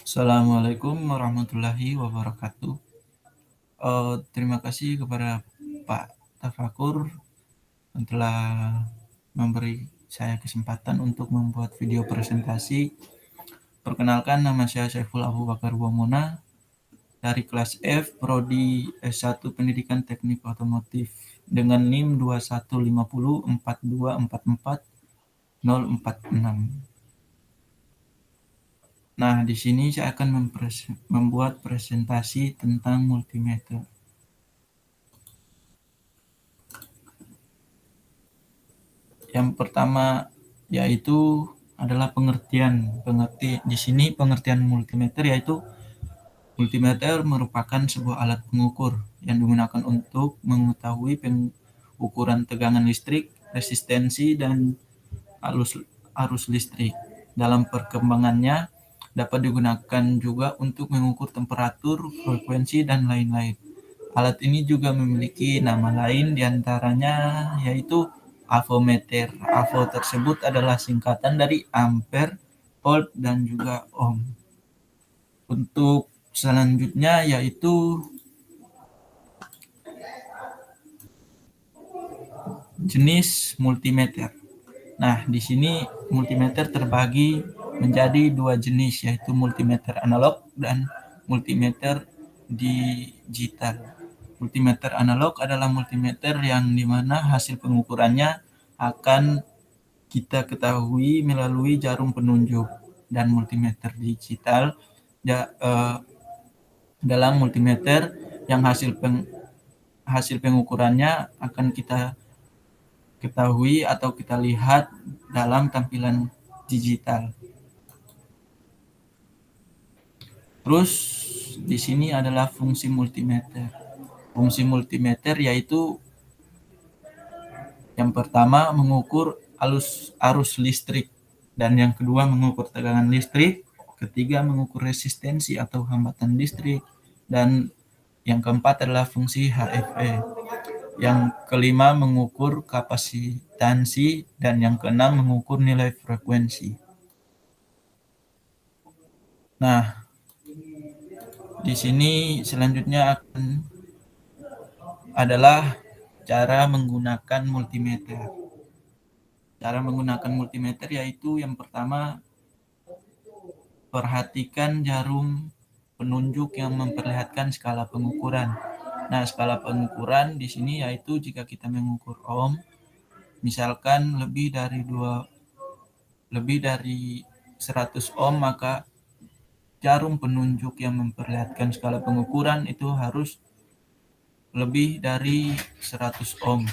Assalamualaikum warahmatullahi wabarakatuh. Terima kasih kepada Pak Tafakur yang telah memberi saya kesempatan untuk membuat video presentasi. Perkenalkan, nama saya Saiful Abu Bakar Wamona dari kelas F, Prodi S1 Pendidikan Teknik Otomotif dengan NIM 215042444046. Nah, di sini saya akan membuat presentasi tentang multimeter. Yang pertama yaitu adalah pengertian. Di sini pengertian multimeter yaitu multimeter merupakan sebuah alat pengukur yang digunakan untuk mengetahui pengukuran tegangan listrik, resistensi, dan arus listrik. Dalam perkembangannya dapat digunakan juga untuk mengukur temperatur, frekuensi, dan lain-lain. Alat ini juga memiliki nama lain diantaranya yaitu avometer. Avo tersebut adalah singkatan dari ampere, volt, dan juga ohm. Untuk selanjutnya yaitu jenis multimeter. Nah, di sini multimeter terbagi menjadi dua jenis, yaitu multimeter analog dan multimeter digital. Multimeter analog adalah multimeter yang dimana hasil pengukurannya akan kita ketahui melalui jarum penunjuk, dan multimeter digital dalam multimeter yang hasil pengukurannya akan kita ketahui atau kita lihat dalam tampilan digital. Terus di sini adalah fungsi multimeter. Fungsi multimeter yaitu yang pertama mengukur arus listrik, dan yang kedua mengukur tegangan listrik, ketiga mengukur resistensi atau hambatan listrik, dan yang keempat adalah fungsi HFE. Yang kelima mengukur kapasitansi, dan yang keenam mengukur nilai frekuensi. Nah, di sini selanjutnya adalah cara menggunakan multimeter. Cara menggunakan multimeter yaitu yang pertama, perhatikan jarum penunjuk yang memperlihatkan skala pengukuran. Nah, skala pengukuran di sini yaitu jika kita mengukur ohm, misalkan lebih dari 100 ohm, maka jarum penunjuk yang memperlihatkan skala pengukuran itu harus lebih dari 100 ohm.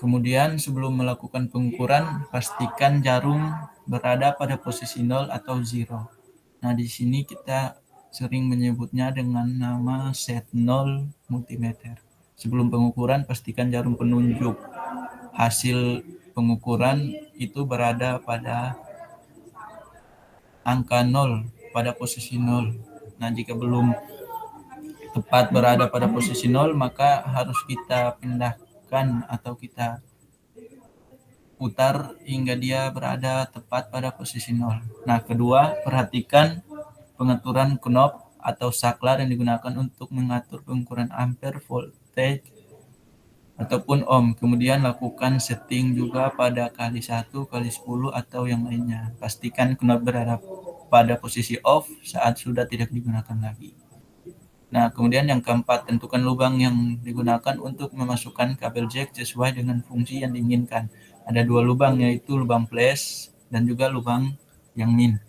Kemudian sebelum melakukan pengukuran, pastikan jarum berada pada posisi 0 atau 0. Nah, di sini kita sering menyebutnya dengan nama set 0 multimeter. Sebelum pengukuran, pastikan jarum penunjuk hasil pengukuran itu berada pada angka 0, pada posisi 0. Nah, jika belum tepat berada pada posisi 0, maka harus kita pindahkan atau kita putar hingga dia berada tepat pada posisi 0. Nah, kedua, perhatikan pengaturan knob atau saklar yang digunakan untuk mengatur pengukuran ampere, voltage, ataupun ohm. Kemudian lakukan setting juga pada kali 1, kali 10, atau yang lainnya. Pastikan knob berada pada posisi off saat sudah tidak digunakan lagi. Nah, kemudian yang keempat, tentukan lubang yang digunakan untuk memasukkan kabel jack sesuai dengan fungsi yang diinginkan. Ada dua lubang, yaitu lubang flash dan juga lubang yang min,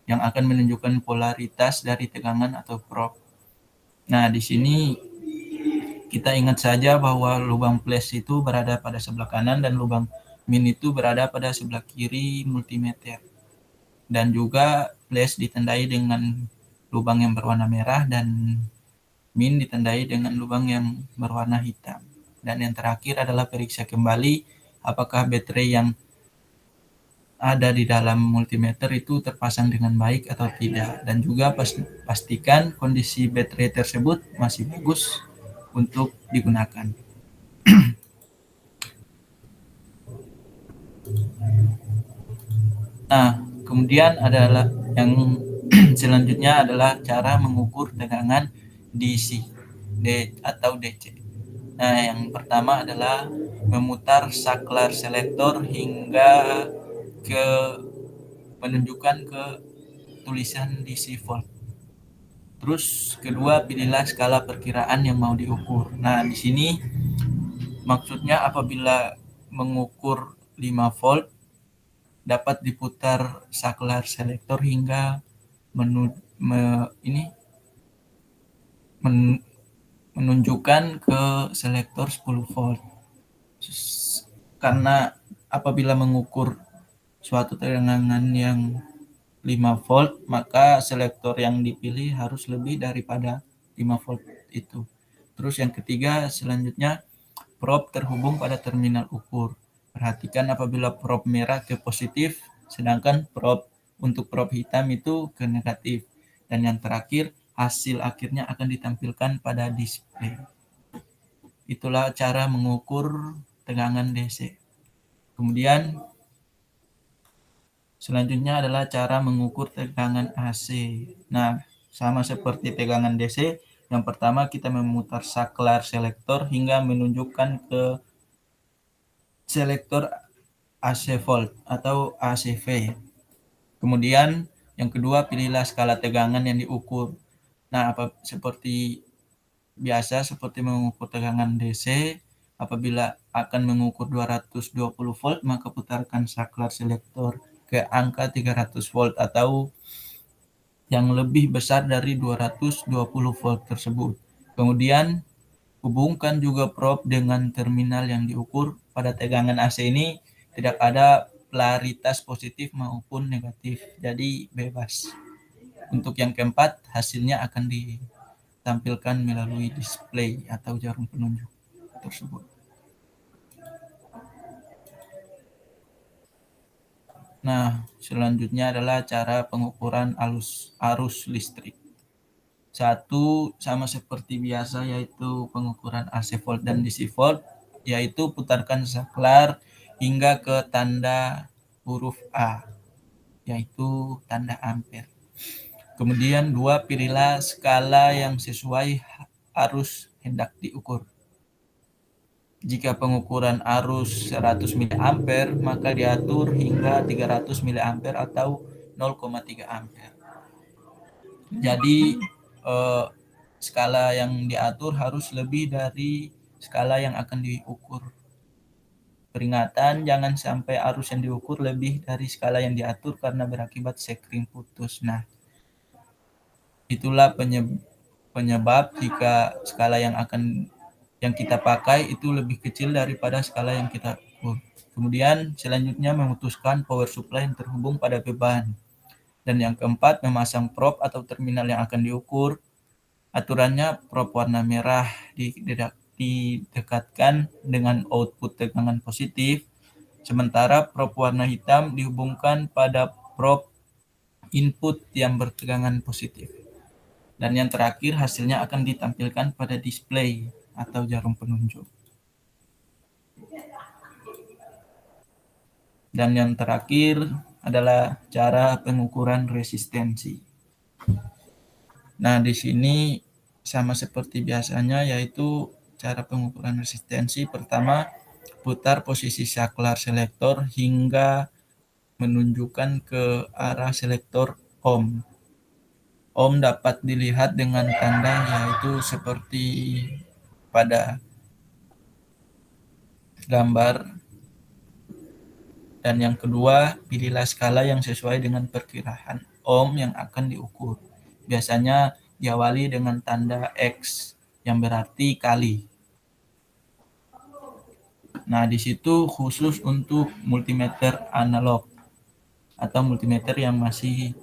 yang akan menunjukkan polaritas dari tegangan atau probe. Nah, di sini kita ingat saja bahwa lubang flash itu berada pada sebelah kanan dan lubang min itu berada pada sebelah kiri multimeter. Dan juga flash ditandai dengan lubang yang berwarna merah dan min ditandai dengan lubang yang berwarna hitam. Dan yang terakhir adalah periksa kembali apakah baterai yang ada di dalam multimeter itu terpasang dengan baik atau tidak. Dan juga pastikan kondisi baterai tersebut masih bagus untuk digunakan. Nah, Kemudian adalah yang selanjutnya adalah cara mengukur tegangan DC atau DC. Nah, yang pertama adalah memutar saklar selektor hingga ke menunjukkan ke tulisan DC volt. Terus kedua, pilihlah skala perkiraan yang mau diukur. Nah, di sini maksudnya apabila mengukur 5 volt dapat diputar saklar selektor hingga menunjukkan ke selektor 10 volt. Karena apabila mengukur suatu tegangan yang 5 volt, maka selektor yang dipilih harus lebih daripada 5 volt itu. Terus yang ketiga, selanjutnya probe terhubung pada terminal ukur. Perhatikan apabila probe merah ke positif, sedangkan untuk probe hitam itu ke negatif. Dan yang terakhir, hasil akhirnya akan ditampilkan pada display. Itulah cara mengukur tegangan DC. Kemudian selanjutnya adalah cara mengukur tegangan AC. Nah, sama seperti tegangan DC, yang pertama kita memutar saklar selektor hingga menunjukkan ke selektor AC volt atau ACV. Kemudian yang kedua, pilihlah skala tegangan yang diukur. Nah, seperti biasa seperti mengukur tegangan DC, apabila akan mengukur 220 volt maka putarkan saklar selektor ke angka 300 volt atau yang lebih besar dari 220 volt tersebut. Kemudian hubungkan juga probe dengan terminal yang diukur. Pada tegangan AC ini tidak ada polaritas positif maupun negatif, jadi bebas. Untuk yang keempat, hasilnya akan ditampilkan melalui display atau jarum penunjuk tersebut. Nah, selanjutnya adalah cara pengukuran arus listrik. Satu, sama seperti biasa, yaitu pengukuran AC volt dan DC volt, yaitu putarkan saklar hingga ke tanda huruf A, yaitu tanda ampere. Kemudian dua, pilihlah skala yang sesuai arus hendak diukur. Jika pengukuran arus 100 mA, maka diatur hingga 300 mA atau 0,3 ampere. Jadi skala yang diatur harus lebih dari skala yang akan diukur. Peringatan, jangan sampai arus yang diukur lebih dari skala yang diatur karena berakibat sekring putus. Nah, itulah penyebab jika skala yang kita pakai itu lebih kecil daripada skala yang kita ukur. Kemudian selanjutnya memutuskan power supply yang terhubung pada beban. Dan yang keempat, memasang probe atau terminal yang akan diukur. Aturannya probe warna merah didekatkan dengan output tegangan positif, sementara probe warna hitam dihubungkan pada probe input yang bertegangan positif. Dan yang terakhir, hasilnya akan ditampilkan pada display atau jarum penunjuk. Dan yang terakhir adalah cara pengukuran resistensi. Nah, di sini sama seperti biasanya, yaitu cara pengukuran resistensi. Pertama, putar posisi saklar selektor hingga menunjukkan ke arah selektor ohm. Ohm dapat dilihat dengan tanda, yaitu seperti pada gambar. Dan yang kedua, pilihlah skala yang sesuai dengan perkiraan ohm yang akan diukur. Biasanya diawali dengan tanda X yang berarti kali. Nah, di situ khusus untuk multimeter analog atau multimeter yang masih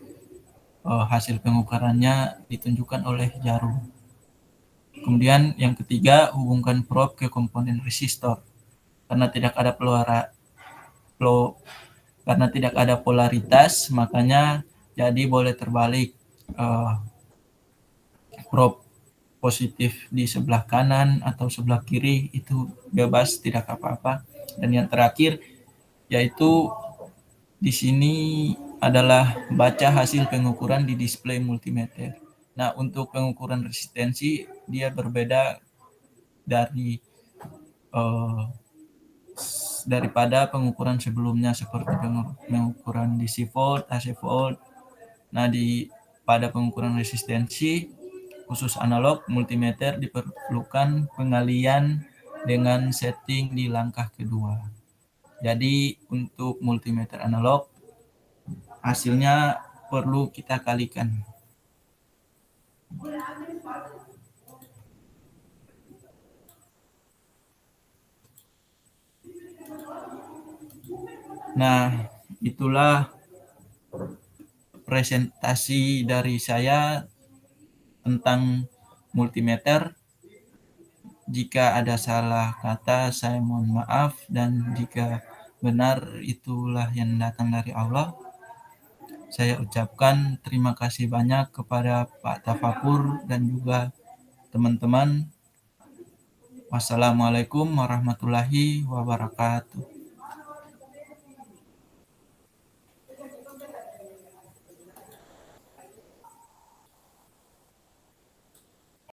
hasil pengukurannya ditunjukkan oleh jarum. Kemudian yang ketiga, hubungkan probe ke komponen resistor. Karena tidak ada polaritas, makanya jadi boleh terbalik. Probe positif di sebelah kanan atau sebelah kiri itu bebas, tidak apa-apa. Dan yang terakhir yaitu di sini adalah baca hasil pengukuran di display multimeter. Nah, untuk pengukuran resistensi dia berbeda dari eh, daripada pengukuran sebelumnya seperti pengukuran DC volt, AC volt. Nah, pada pengukuran resistensi khusus analog multimeter diperlukan pengalian dengan setting di langkah kedua. Jadi untuk multimeter analog hasilnya perlu kita kalikan. Nah, itulah presentasi dari saya tentang multimeter. Jika ada salah kata, saya mohon maaf, dan jika benar, itulah yang datang dari Allah. Saya ucapkan terima kasih banyak kepada Pak Tafakur dan juga teman-teman. Wassalamualaikum warahmatullahi wabarakatuh.